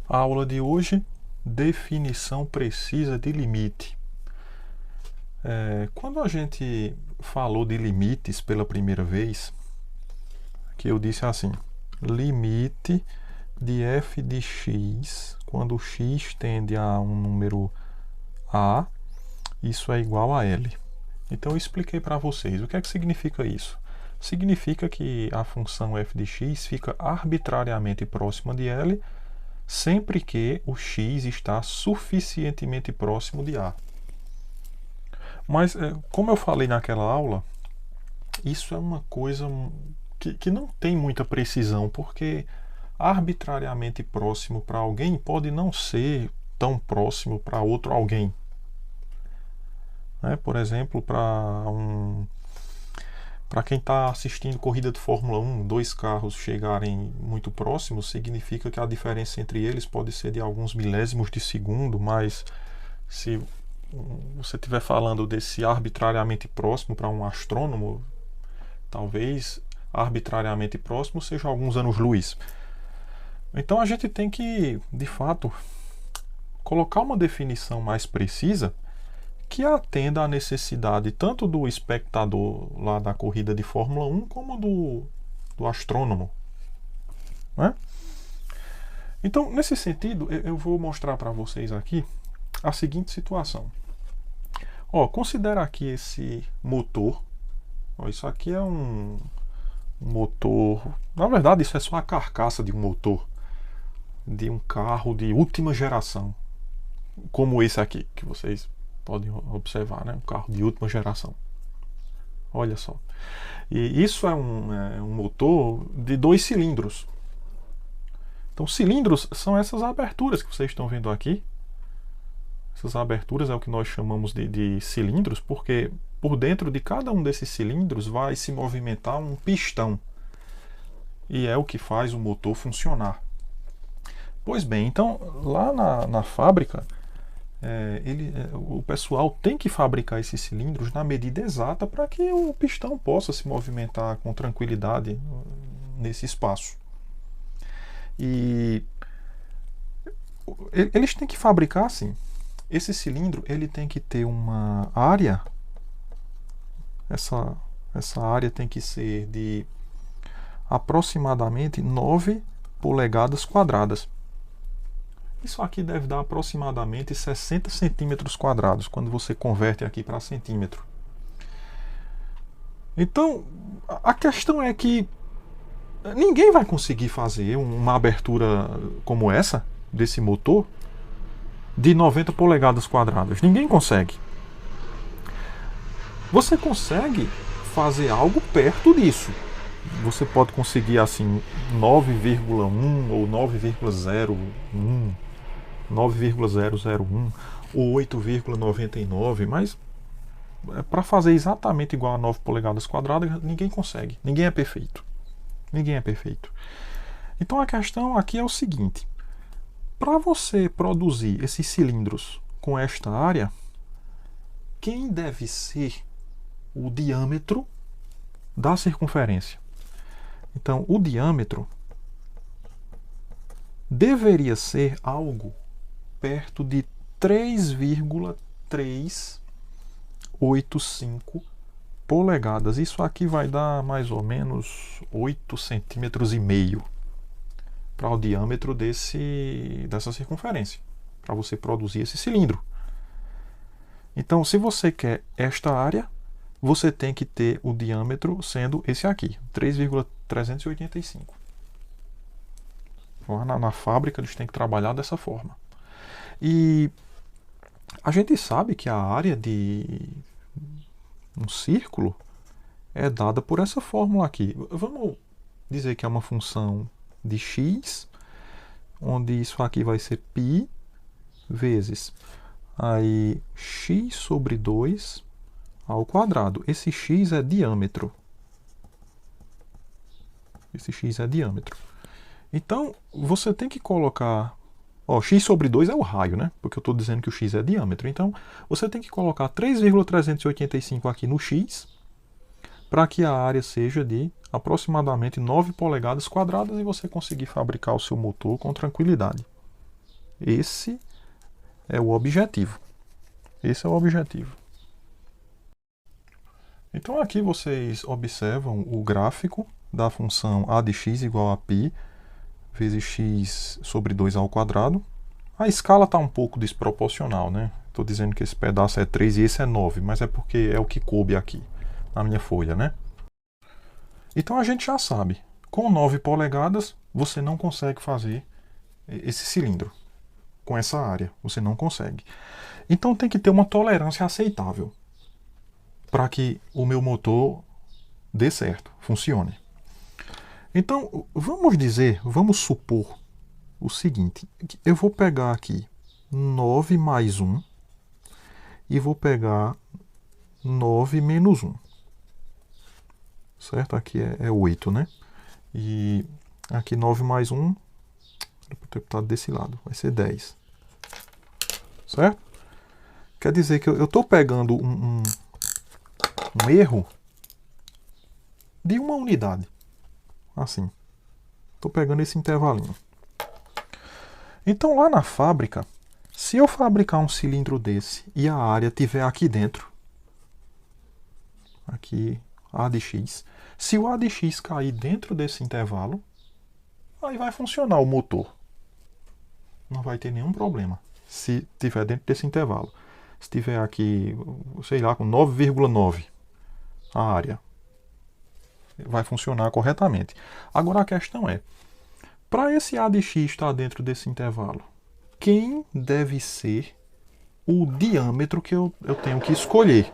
A aula de hoje, definição precisa de limite. Quando a gente falou de limites pela primeira vez, que eu disse assim, limite de f de x, quando x tende a um número a, isso é igual a L. Então eu expliquei para vocês o que é que significa isso. Significa que a função f de x fica arbitrariamente próxima de L sempre que o x está suficientemente próximo de A. Mas, como eu falei naquela aula, isso é uma coisa que não tem muita precisão, porque arbitrariamente próximo para alguém pode não ser tão próximo para outro alguém. Por exemplo, para quem está assistindo corrida de Fórmula 1, dois carros chegarem muito próximos, significa que a diferença entre eles pode ser de alguns milésimos de segundo, mas se você estiver falando desse arbitrariamente próximo para um astrônomo, talvez arbitrariamente próximo seja alguns anos-luz. Então a gente tem que, de fato, colocar uma definição mais precisa que atenda à necessidade tanto do espectador lá da corrida de Fórmula 1 como do astrônomo. Né? Então, nesse sentido, eu vou mostrar para vocês aqui a seguinte situação. Considera aqui esse motor. Isso aqui é um motor. Na verdade, isso é só a carcaça de um motor de um carro de última geração, como esse aqui, que vocês podem observar, né? Um carro de última geração. Olha só. E isso é um motor de 2 cilindros. Então, cilindros são essas aberturas que vocês estão vendo aqui. Essas aberturas é o que nós chamamos de cilindros, porque por dentro de cada um desses cilindros vai se movimentar um pistão. E é o que faz o motor funcionar. Pois bem, então lá na fábrica, o pessoal tem que fabricar esses cilindros na medida exata para que o pistão possa se movimentar com tranquilidade nesse espaço. E eles têm que fabricar assim. Esse cilindro ele tem que ter uma área. Essa área tem que ser de aproximadamente 9 polegadas quadradas. Isso aqui deve dar aproximadamente 60 centímetros quadrados, quando você converte aqui para centímetro. Então, a questão é que ninguém vai conseguir fazer uma abertura como essa, desse motor, de 90 polegadas quadradas. Ninguém consegue. Você consegue fazer algo perto disso. Você pode conseguir assim 9,1 ou 9,01, 9,001 ou 8,99, mas para fazer exatamente igual a 9 polegadas quadradas, ninguém consegue. Ninguém é perfeito. Ninguém é perfeito. Então a questão aqui é o seguinte: para você produzir esses cilindros com esta área, quem deve ser o diâmetro da circunferência? Então, o diâmetro deveria ser algo perto de 3,385 polegadas. Isso aqui vai dar mais ou menos 8,5 centímetros para o diâmetro dessa circunferência, para você produzir esse cilindro. Então, se você quer esta área, você tem que ter o diâmetro sendo esse aqui, 3,385. Na fábrica eles têm que trabalhar dessa forma. E a gente sabe que a área de um círculo é dada por essa fórmula aqui. Vamos dizer que é uma função de x, onde isso aqui vai ser π vezes aí x sobre 2 ao quadrado. Esse x é diâmetro. Esse x é diâmetro. Então, você tem que colocar... x sobre 2 é o raio, né? Porque eu estou dizendo que o x é diâmetro. Então, você tem que colocar 3,385 aqui no x, para que a área seja de aproximadamente 9 polegadas quadradas e você conseguir fabricar o seu motor com tranquilidade. Esse é o objetivo. Esse é o objetivo. Então aqui vocês observam o gráfico da função a de x igual a π vezes x sobre 2 ao quadrado. A escala está um pouco desproporcional, né? Estou dizendo que esse pedaço é 3 e esse é 9, mas é porque é o que coube aqui na minha folha, né? Então a gente já sabe, com 9 polegadas você não consegue fazer esse cilindro. Com essa área, você não consegue. Então tem que ter uma tolerância aceitável para que o meu motor dê certo, funcione. Então, vamos supor o seguinte, eu vou pegar aqui 9 mais 1 e vou pegar 9 menos 1. Certo? Aqui é 8, né? E aqui 9 mais 1, vou ter botado desse lado, vai ser 10. Certo? Quer dizer que eu estou pegando um erro de uma unidade. Assim. Estou pegando esse intervalinho. Então lá na fábrica, se eu fabricar um cilindro desse e a área estiver aqui dentro, aqui A de x, se o A de x cair dentro desse intervalo, aí vai funcionar o motor. Não vai ter nenhum problema se estiver dentro desse intervalo. Se estiver aqui, sei lá, com 9,9 a área, vai funcionar corretamente. Agora a questão é, para esse A de x estar dentro desse intervalo, quem deve ser o diâmetro que eu tenho que escolher?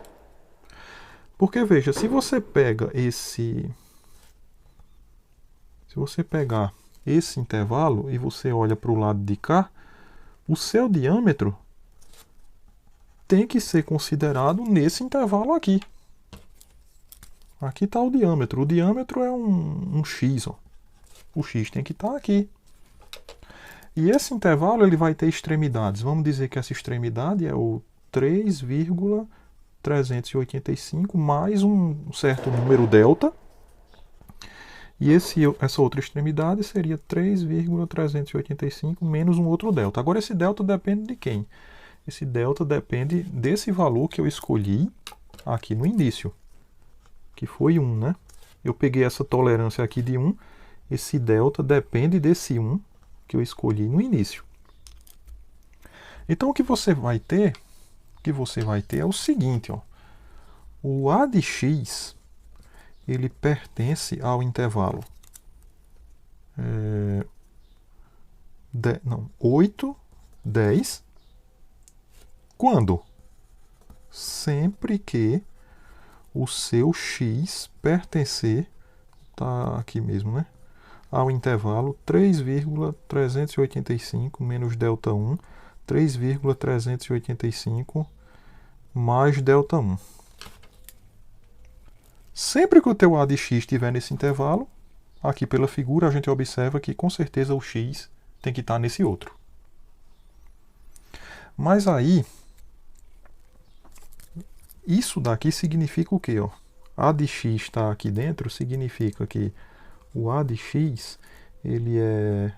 Porque veja, se você pega se você pegar esse intervalo e você olha para o lado de cá, o seu diâmetro tem que ser considerado nesse intervalo aqui. Aqui está o diâmetro. O diâmetro é um x. Ó. O x tem que estar aqui. E esse intervalo ele vai ter extremidades. Vamos dizer que essa extremidade é o 3,385 mais um certo número delta. E essa outra extremidade seria 3,385 menos um outro delta. Agora esse delta depende de quem? Esse delta depende desse valor que eu escolhi aqui no início, que foi 1, né? Eu peguei essa tolerância aqui de 1, esse delta depende desse 1 que eu escolhi no início. Então o que você vai ter é o seguinte, ó. O A de x ele pertence ao intervalo 8, 10. Quando? Sempre que o seu x pertencer, tá aqui mesmo, né? Ao intervalo 3,385 menos delta 1, 3,385 mais delta 1. Sempre que o teu A de x estiver nesse intervalo, aqui pela figura a gente observa que com certeza o x tem que estar nesse outro. Mas aí, isso daqui significa o quê? Ó? A de x está aqui dentro, significa que o A de x ele é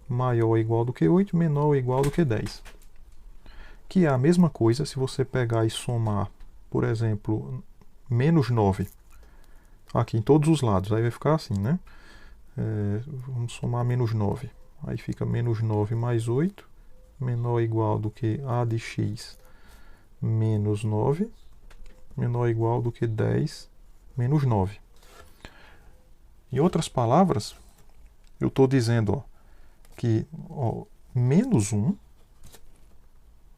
maior ou igual do que 8, menor ou igual do que 10. Que é a mesma coisa se você pegar e somar, por exemplo, menos 9 aqui em todos os lados. Aí vai ficar assim, né? Vamos somar menos 9. Aí fica menos 9 mais 8, menor ou igual do que A de x menos 9, menor ou igual do que 10 menos 9. Em outras palavras, eu estou dizendo ó, que menos 1,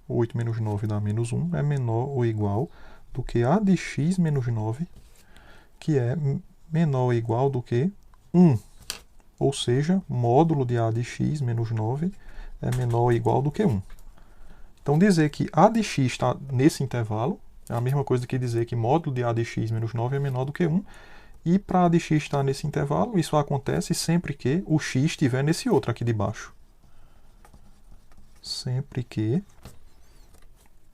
8 menos 9 dá menos 1, é menor ou igual do que A de x menos 9, que é menor ou igual do que 1. Ou seja, módulo de A de x menos 9 é menor ou igual do que 1. Então, dizer que A de x está nesse intervalo é a mesma coisa que dizer que módulo de A de x menos 9 é menor do que 1. E para A de x estar nesse intervalo, isso acontece sempre que o x estiver nesse outro aqui de baixo. Sempre que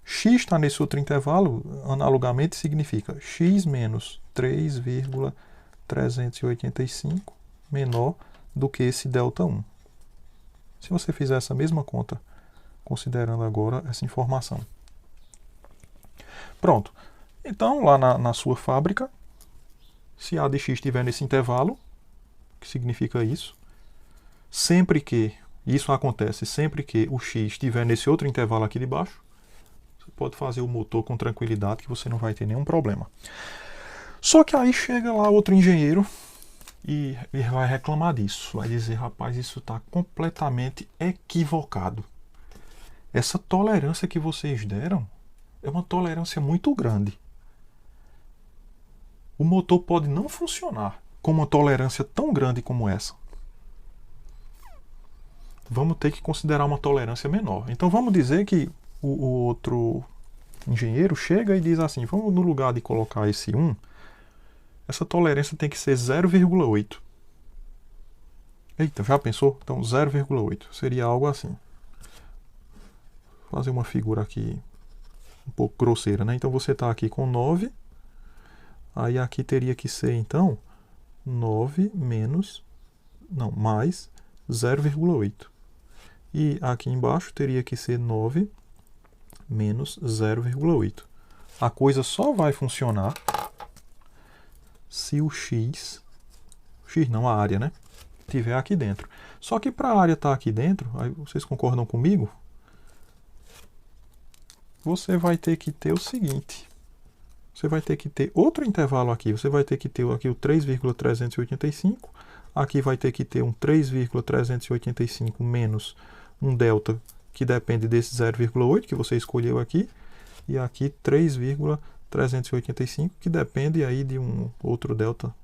x está nesse outro intervalo, analogamente significa x menos 3,385 menor do que esse delta 1. Se você fizer essa mesma conta considerando agora essa informação. Pronto. Então, lá na sua fábrica, se A de x estiver nesse intervalo, o que significa isso? Sempre que, isso acontece sempre que o x estiver nesse outro intervalo aqui de baixo, você pode fazer o motor com tranquilidade que você não vai ter nenhum problema. Só que aí chega lá outro engenheiro e ele vai reclamar disso. Vai dizer, rapaz, isso está completamente equivocado. Essa tolerância que vocês deram é uma tolerância muito grande. O motor pode não funcionar com uma tolerância tão grande como essa. Vamos ter que considerar uma tolerância menor. Então vamos dizer que o outro engenheiro chega e diz assim, vamos no lugar de colocar esse 1, essa tolerância tem que ser 0,8. Eita, já pensou? Então 0,8 seria algo assim. Vou fazer uma figura aqui um pouco grosseira, né? Então você está aqui com 9, aí aqui teria que ser então 9 mais 0,8. E aqui embaixo teria que ser 9 menos 0,8. A coisa só vai funcionar se o x não, a área, né, estiver aqui dentro. Só que para a área estar aqui dentro, aí vocês concordam comigo? Você vai ter que ter o seguinte. Você vai ter que ter outro intervalo aqui. Você vai ter que ter aqui o 3,385. Aqui vai ter que ter um 3,385 menos um delta que depende desse 0,8 que você escolheu aqui. E aqui 3,385 que depende aí de um outro delta.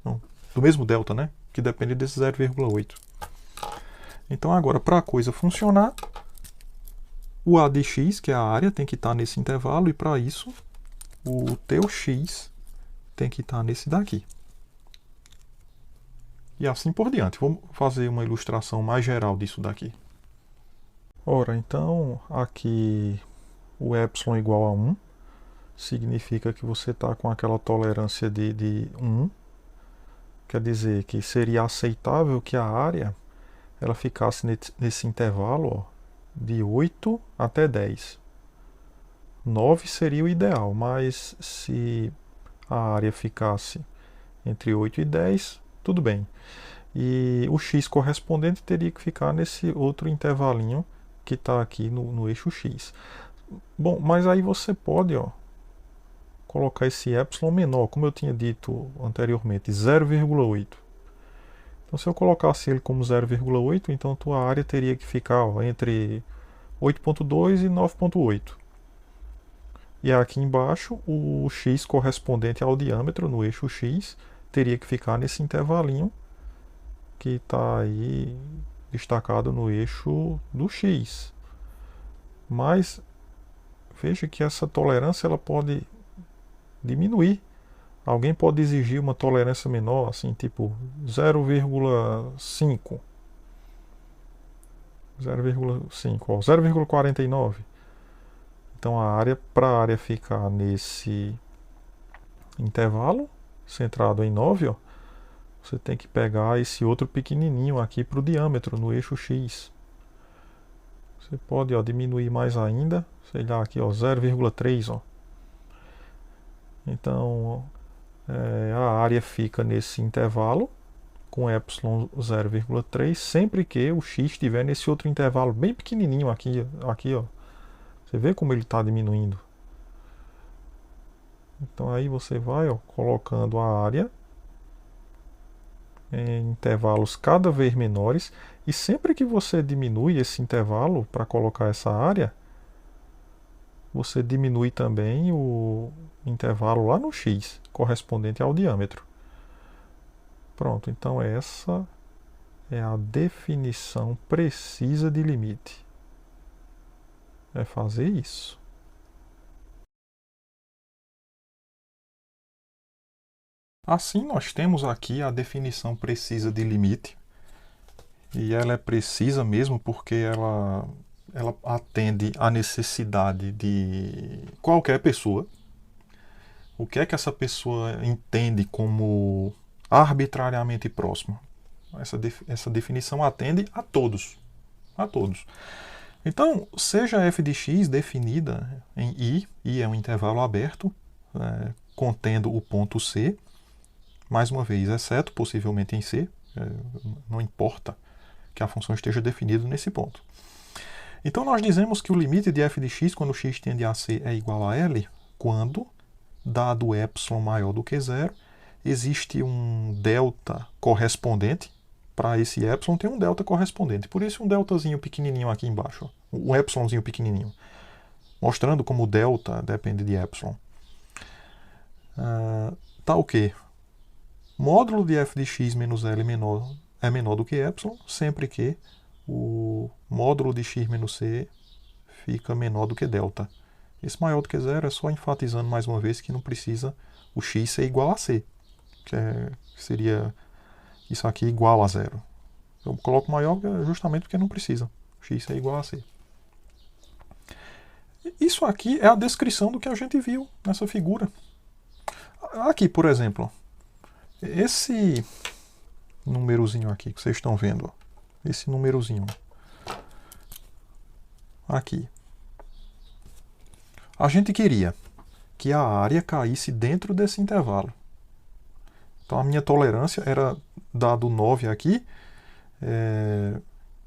Não, do mesmo delta, né? Que depende desse 0,8. Então agora, para a coisa funcionar, o A de x, que é a área, tem que estar nesse intervalo. E para isso, o teu x tem que estar nesse daqui. E assim por diante. Vamos fazer uma ilustração mais geral disso daqui. Ora, então, aqui o epsilon igual a 1 significa que você está com aquela tolerância de 1. Quer dizer que seria aceitável que a área ela ficasse nesse intervalo, ó, de 8 até 10. 9 seria o ideal, mas se a área ficasse entre 8 e 10, tudo bem. E o x correspondente teria que ficar nesse outro intervalinho que está aqui no eixo x. Bom, mas aí você pode, ó, colocar esse epsilon menor, como eu tinha dito anteriormente, 0,8. Então se eu colocasse ele como 0,8, então a tua área teria que ficar, ó, entre 8,2 e 9,8. E aqui embaixo, o x correspondente ao diâmetro no eixo x teria que ficar nesse intervalinho que está aí destacado no eixo do x. Mas veja que essa tolerância ela pode diminuir. Alguém pode exigir uma tolerância menor, assim, tipo 0,5. 0,5, 0,49. Então para a área ficar nesse intervalo centrado em 9, ó, você tem que pegar esse outro pequenininho aqui para o diâmetro no eixo x. Você pode, ó, diminuir mais ainda, sei lá, aqui, ó, 0,3, ó. Então a área fica nesse intervalo com epsilon 0,3 sempre que o x estiver nesse outro intervalo bem pequenininho aqui, ó. Você vê como ele está diminuindo. Então aí você vai, ó, colocando a área em intervalos cada vez menores, e sempre que você diminui esse intervalo para colocar essa área, você diminui também o intervalo lá no x, correspondente ao diâmetro. Pronto, então essa é a definição precisa de limite. É fazer isso. Assim, nós temos aqui a definição precisa de limite. E ela é precisa mesmo porque ela atende à necessidade de qualquer pessoa. O que é que essa pessoa entende como arbitrariamente próximo? Essa definição atende a todos. A todos. Então, seja f de x definida em I é um intervalo aberto, contendo o ponto C, mais uma vez, exceto possivelmente em C, não importa que a função esteja definida nesse ponto. Então, nós dizemos que o limite de f de x quando x tende a C é igual a L, quando, dado epsilon maior do que zero, existe um delta correspondente. Para esse epsilon tem um delta correspondente. Por isso um deltazinho pequenininho aqui embaixo. Ó. Um epsilonzinho pequenininho. Mostrando como o delta depende de epsilon. Tá o quê? Módulo de f de x menos L é menor do que epsilon, sempre que o módulo de x menos c fica menor do que delta. Esse maior do que zero é só enfatizando mais uma vez que não precisa o x ser igual a c. Que seria isso aqui igual a zero. Eu coloco maior justamente porque não precisa. X é igual a C. Isso aqui é a descrição do que a gente viu nessa figura. Aqui, por exemplo, esse númerozinho aqui que vocês estão vendo, esse númerozinho aqui. A gente queria que a área caísse dentro desse intervalo. Então a minha tolerância era dado 9 aqui.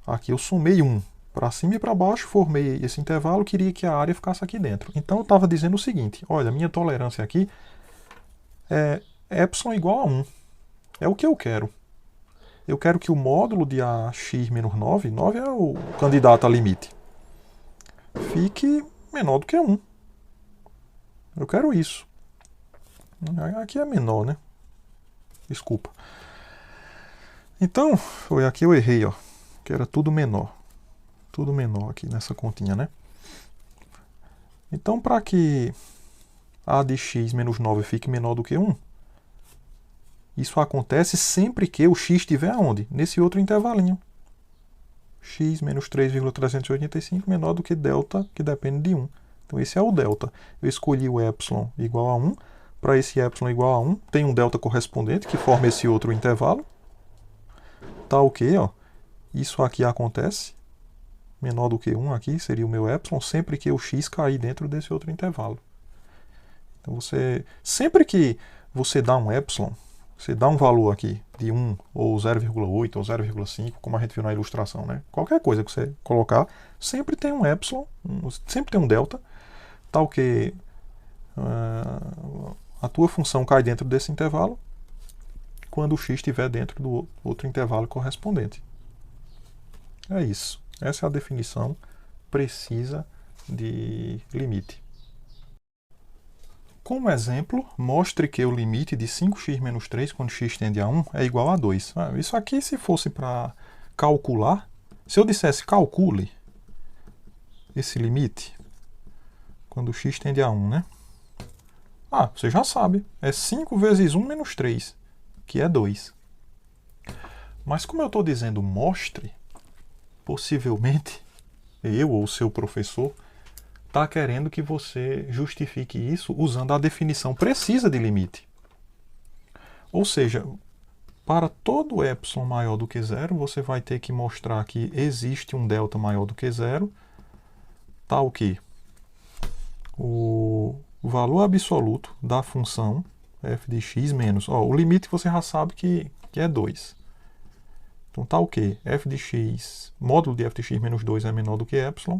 Aqui eu somei 1 para cima e para baixo, formei esse intervalo, queria que a área ficasse aqui dentro. Então eu estava dizendo o seguinte, olha, minha tolerância aqui é epsilon igual a 1. É o que eu quero. Eu quero que o módulo de AX menos 9 é o candidato a limite, fique menor do que 1. Eu quero isso. Aqui é menor, né? Desculpa. Então, aqui eu errei, ó, que era tudo menor. Tudo menor aqui nessa continha, né? Então, para que a de x menos 9 fique menor do que 1, isso acontece sempre que o x estiver aonde? Nesse outro intervalinho. X menos 3,385 menor do que delta, que depende de 1. Então, esse é o delta. Eu escolhi o epsilon igual a 1. Para esse epsilon igual a 1, tem um delta correspondente que forma esse outro intervalo. Tá ok, ó. Isso aqui acontece. Menor do que 1 aqui seria o meu epsilon, sempre que o x cair dentro desse outro intervalo. Então, sempre que você dá um epsilon, você dá um valor aqui de 1, ou 0,8, ou 0,5, como a gente viu na ilustração, né? Qualquer coisa que você colocar, sempre tem um epsilon, sempre tem um delta, tal que a tua função cai dentro desse intervalo quando o x estiver dentro do outro intervalo correspondente. É isso. Essa é a definição precisa de limite. Como exemplo, mostre que o limite de 5x menos 3 quando x tende a 1 é igual a 2. Isso aqui, se fosse para calcular, se eu dissesse calcule esse limite quando x tende a 1, né? Você já sabe, é 5 vezes 1 menos 3, que é 2. Mas como eu estou dizendo mostre, possivelmente eu ou o seu professor está querendo que você justifique isso usando a definição precisa de limite. Ou seja, para todo epsilon maior do que zero, você vai ter que mostrar que existe um delta maior do que zero, tal que o valor absoluto da função f de x menos, o limite você já sabe que é 2. Então tá o quê? F de x, módulo de f de x menos 2 é menor do que epsilon,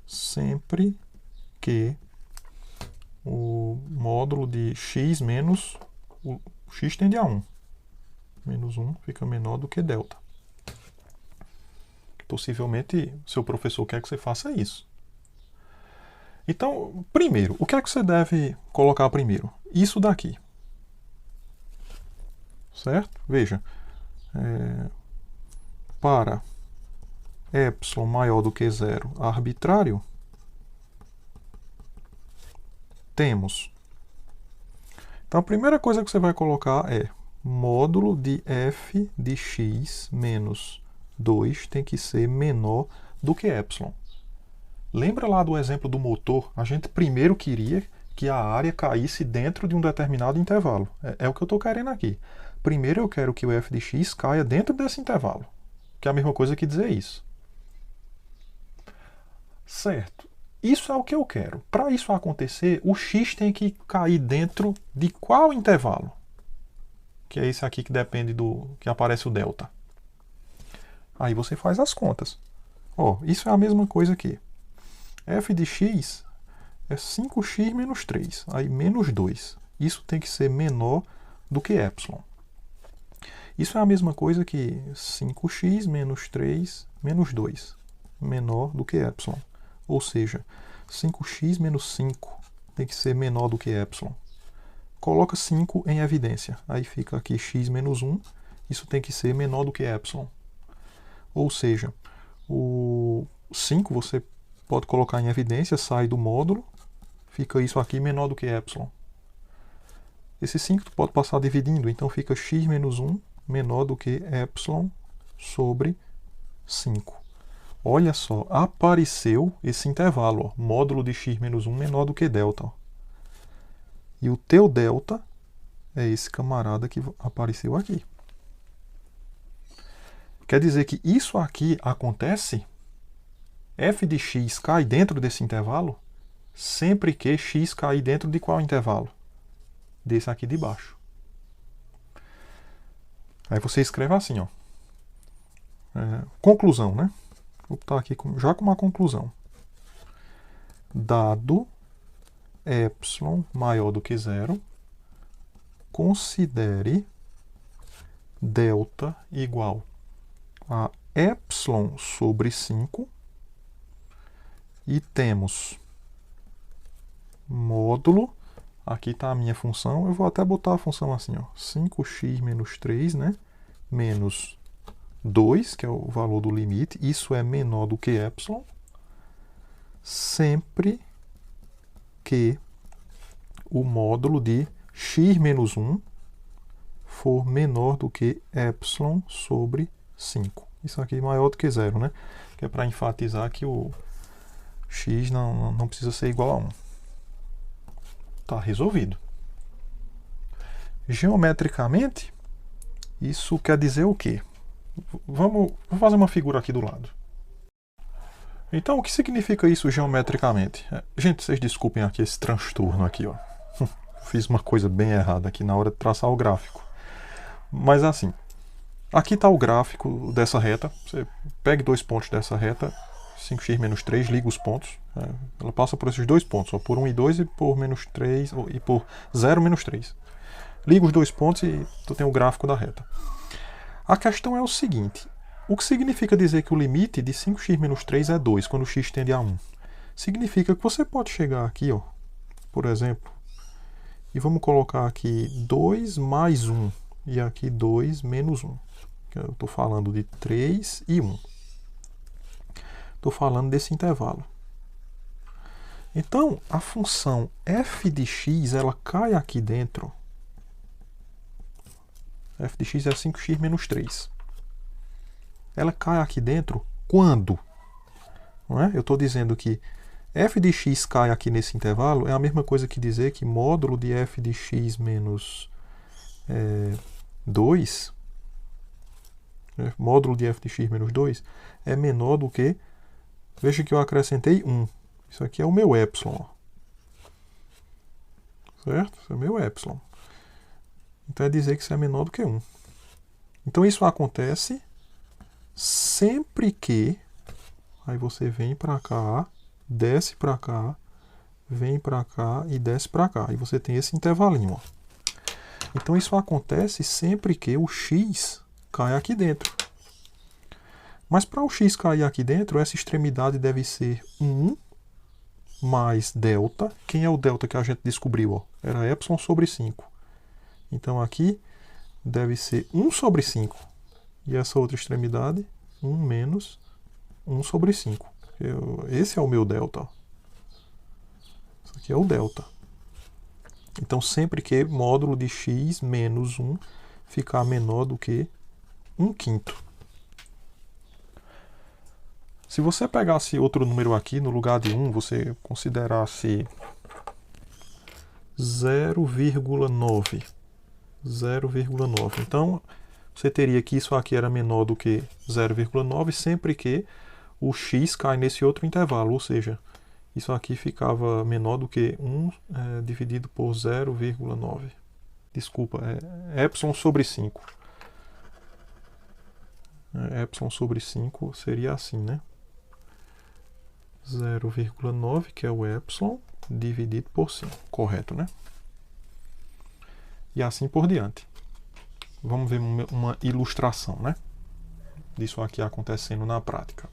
sempre que o módulo de x menos, o x tende a 1. Menos 1 fica menor do que delta. Possivelmente, seu professor quer que você faça isso. Então, primeiro, o que é que você deve colocar primeiro? Isso daqui. Certo? Veja. Para epsilon maior do que zero arbitrário, temos. Então, a primeira coisa que você vai colocar é módulo de f de x menos 2 tem que ser menor do que epsilon. Lembra lá do exemplo do motor? A gente primeiro queria que a área caísse dentro de um determinado intervalo. É o que eu estou querendo aqui. Primeiro eu quero que o f de x caia dentro desse intervalo, que é a mesma coisa que dizer isso. Certo. Isso é o que eu quero. Para isso acontecer, o x tem que cair dentro de qual intervalo? Que é esse aqui que depende do que aparece o delta. Aí você faz as contas. Ó, isso é a mesma coisa aqui. F de x é 5x menos 3. Aí menos 2. Isso tem que ser menor do que epsilon. Isso é a mesma coisa que 5x menos 3 menos 2. Menor do que epsilon. Ou seja, 5x menos 5 tem que ser menor do que epsilon. Coloca 5 em evidência. Aí fica aqui x menos 1. Isso tem que ser menor do que epsilon. Ou seja, o 5 você pode colocar em evidência, sai do módulo, fica isso aqui menor do que epsilon. Esse 5 tu pode passar dividindo, então fica x menos 1 menor do que epsilon sobre 5. Olha só, apareceu esse intervalo, ó, módulo de x menos 1 menor do que delta. Ó. E o teu delta é esse camarada que apareceu aqui. Quer dizer que isso aqui acontece, f de x cai dentro desse intervalo, sempre que x cair dentro de qual intervalo? Desse aqui de baixo. Aí você escreve assim, ó. Conclusão, né? Vou botar aqui já com uma conclusão. Dado epsilon maior do que 0, considere delta igual a epsilon sobre 5 e temos módulo, aqui está a minha função, eu vou até botar a função assim, ó, 5x menos 3, né, menos 2, que é o valor do limite, isso é menor do que epsilon, sempre que o módulo de x menos 1 for menor do que epsilon sobre 5. Isso aqui é maior do que 0, né? Que é para enfatizar que o x não precisa ser igual a 1. Está resolvido. Geometricamente, isso quer dizer o quê? Vou fazer uma figura aqui do lado. Então, o que significa isso geometricamente? Gente, vocês desculpem aqui esse transtorno aqui, ó. Fiz uma coisa bem errada aqui na hora de traçar o gráfico. Mas assim, aqui está o gráfico dessa reta. Você pega 2 pontos dessa reta, 5x menos 3, liga os pontos. Ela passa por esses 2 pontos, ó, por 1 e 2 e por menos 3, e por 0 menos 3. Liga os 2 pontos e tu tem o gráfico da reta. A questão é o seguinte, o que significa dizer que o limite de 5x menos 3 é 2, quando x tende a 1? Significa que você pode chegar aqui, ó, por exemplo, e vamos colocar aqui 2 mais 1, e aqui 2 menos 1. Eu estou falando de 3 e 1. Estou falando desse intervalo. Então, a função f de x, ela cai aqui dentro. F de x é 5x menos 3. Ela cai aqui dentro quando? Não é? Eu estou dizendo que f de x cai aqui nesse intervalo é a mesma coisa que dizer que módulo de f de x menos 2, módulo de f de x menos 2, é menor do que, veja que eu acrescentei 1. Isso aqui é o meu epsilon. Ó. Certo? Isso é o meu epsilon. Então é dizer que isso é menor do que 1. Então isso acontece sempre que, aí você vem para cá, desce para cá, vem para cá e desce para cá. E você tem esse intervalinho. Ó. Então isso acontece sempre que o x cai aqui dentro. Mas para o x cair aqui dentro, essa extremidade deve ser 1 mais delta. Quem é o delta que a gente descobriu? Ó? Era epsilon sobre 5. Então aqui deve ser 1 sobre 5. E essa outra extremidade, 1 menos 1 sobre 5. Esse é o meu delta. Ó. Isso aqui é o delta. Então sempre que módulo de x menos 1 ficar menor do que 1/5. Se você pegasse outro número aqui, no lugar de 1, você considerasse 0,9. 0,9. Então, você teria que isso aqui era menor do que 0,9 sempre que o x cai nesse outro intervalo, ou seja, isso aqui ficava menor do que 1 dividido por 0,9. Desculpa, é epsilon sobre 5. Epsilon sobre 5 seria assim, né? 0,9, que é o epsilon, dividido por 5. Correto, né? E assim por diante. Vamos ver uma ilustração, né? Disso aqui acontecendo na prática.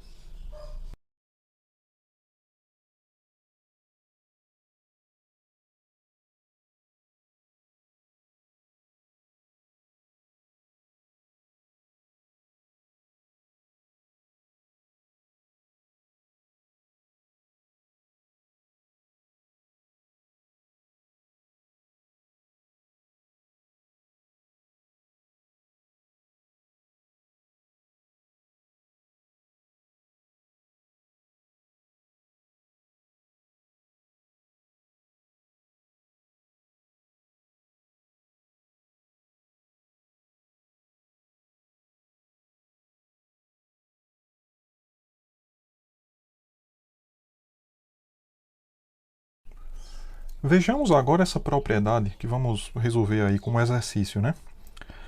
Vejamos agora essa propriedade que vamos resolver aí como exercício, né?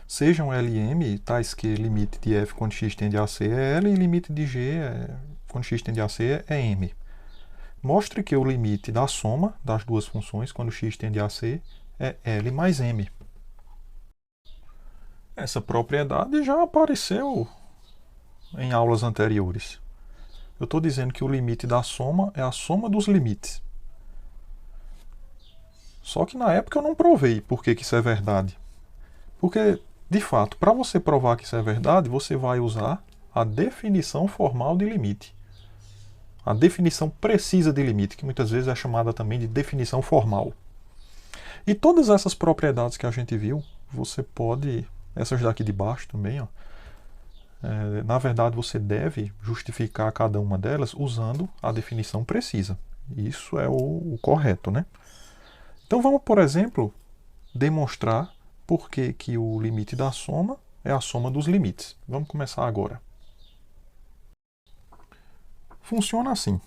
Sejam LM tais que limite de f quando x tende a c é L e limite de g quando x tende a c é M. Mostre que o limite da soma das duas funções quando x tende a c é L mais M. Essa propriedade já apareceu em aulas anteriores. Eu estou dizendo que o limite da soma é a soma dos limites. Só que na época eu não provei por que isso é verdade. Porque, de fato, para você provar que isso é verdade, você vai usar a definição formal de limite. A definição precisa de limite, que muitas vezes é chamada também de definição formal. E todas essas propriedades que a gente viu, você pode... Essas daqui de baixo também, ó. Na verdade, você deve justificar cada uma delas usando a definição precisa. Isso é o correto, né? Então vamos, por exemplo, demonstrar por que o limite da soma é a soma dos limites. Vamos começar agora. Funciona assim.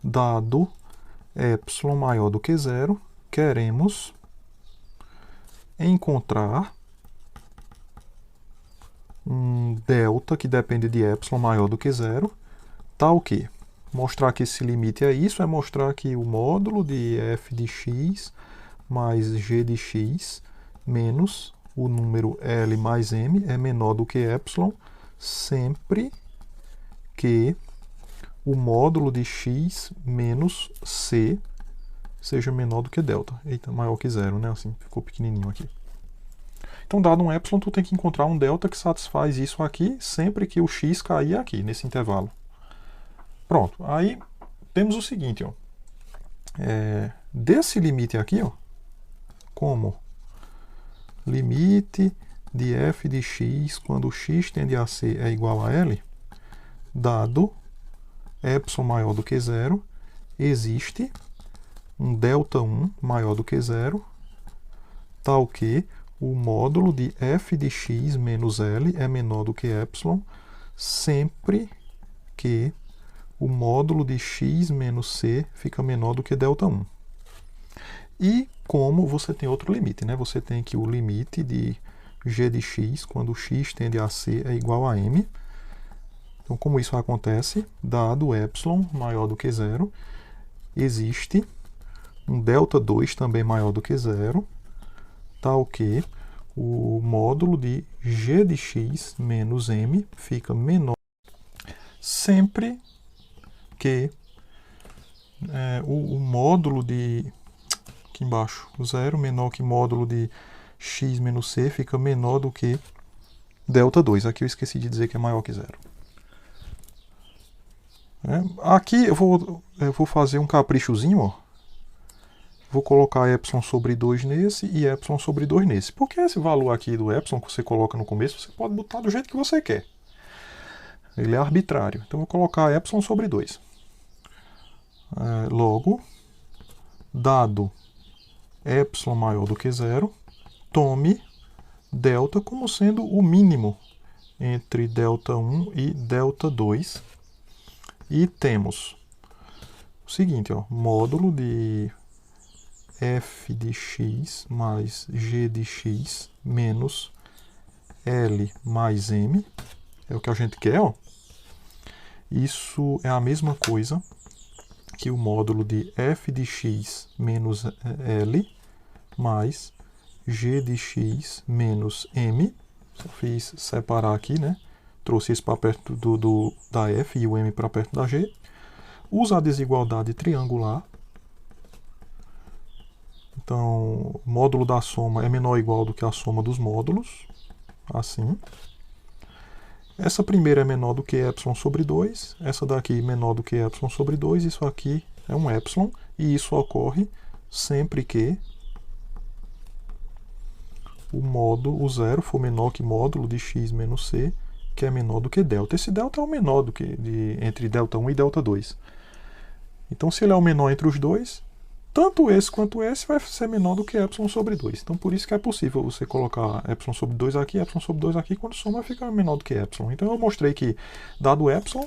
Dado epsilon maior do que zero, queremos encontrar um delta que depende de epsilon maior do que zero, tal que mostrar que esse limite é isso, é mostrar que o módulo de f de x mais g de x menos o número L mais M é menor do que epsilon, sempre que o módulo de x menos c seja menor do que delta. Eita, maior que zero, né? Assim, ficou pequenininho aqui. Então, dado um epsilon, tu tem que encontrar um delta que satisfaz isso aqui sempre que o x cair aqui, nesse intervalo. Pronto, aí temos o seguinte, ó. Desse limite aqui, ó, como limite de f de x quando x tende a c é igual a L, dado epsilon maior do que zero, existe um delta 1 maior do que zero, tal que o módulo de f de x menos L é menor do que epsilon, sempre que o módulo de x menos c fica menor do que delta 1. E como você tem outro limite, né? Você tem que o limite de g de x, quando x tende a c, é igual a m. Então, como isso acontece, dado epsilon maior do que zero, existe um delta 2 também maior do que zero, tal que o módulo de g de x menos m fica menor sempre que o módulo de... aqui embaixo, zero menor que módulo de x menos c fica menor do que delta 2. Aqui eu esqueci de dizer que é maior que zero. Aqui eu vou fazer um caprichozinho, ó. Vou colocar epsilon sobre 2 nesse e epsilon sobre 2 nesse. Porque esse valor aqui do epsilon que você coloca no começo, você pode botar do jeito que você quer. Ele é arbitrário. Então, vou colocar epsilon sobre 2. Logo, dado epsilon maior do que zero, tome delta como sendo o mínimo entre delta 1 e delta 2, E temos o seguinte, ó, módulo de f de x mais g de x menos L mais M, é o que a gente quer, ó. Isso é a mesma coisa que o módulo de f de x menos L mais g de x menos M. Só fiz separar aqui, né? Trouxe isso para perto da f e o M para perto da g. Usa a desigualdade triangular. Então, o módulo da soma é menor ou igual do que a soma dos módulos. Assim. Essa primeira é menor do que epsilon sobre 2. Essa daqui menor do que epsilon sobre 2. Isso aqui é um epsilon. E isso ocorre sempre que o zero for menor que módulo de x menos c, que é menor do que delta. Esse delta é o menor do que entre delta 1 e delta 2. Então, se ele é o menor entre os dois, tanto esse quanto esse vai ser menor do que epsilon sobre 2. Então, por isso que é possível você colocar epsilon sobre 2 aqui, epsilon sobre 2 aqui, quando soma fica menor do que epsilon. Então, eu mostrei que, dado epsilon,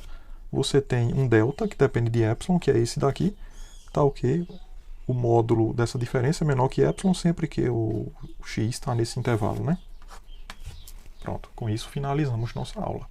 você tem um delta, que depende de epsilon, que é esse daqui, tá ok? O módulo dessa diferença é menor que epsilon sempre que o x está nesse intervalo, né? Pronto, com isso finalizamos nossa aula.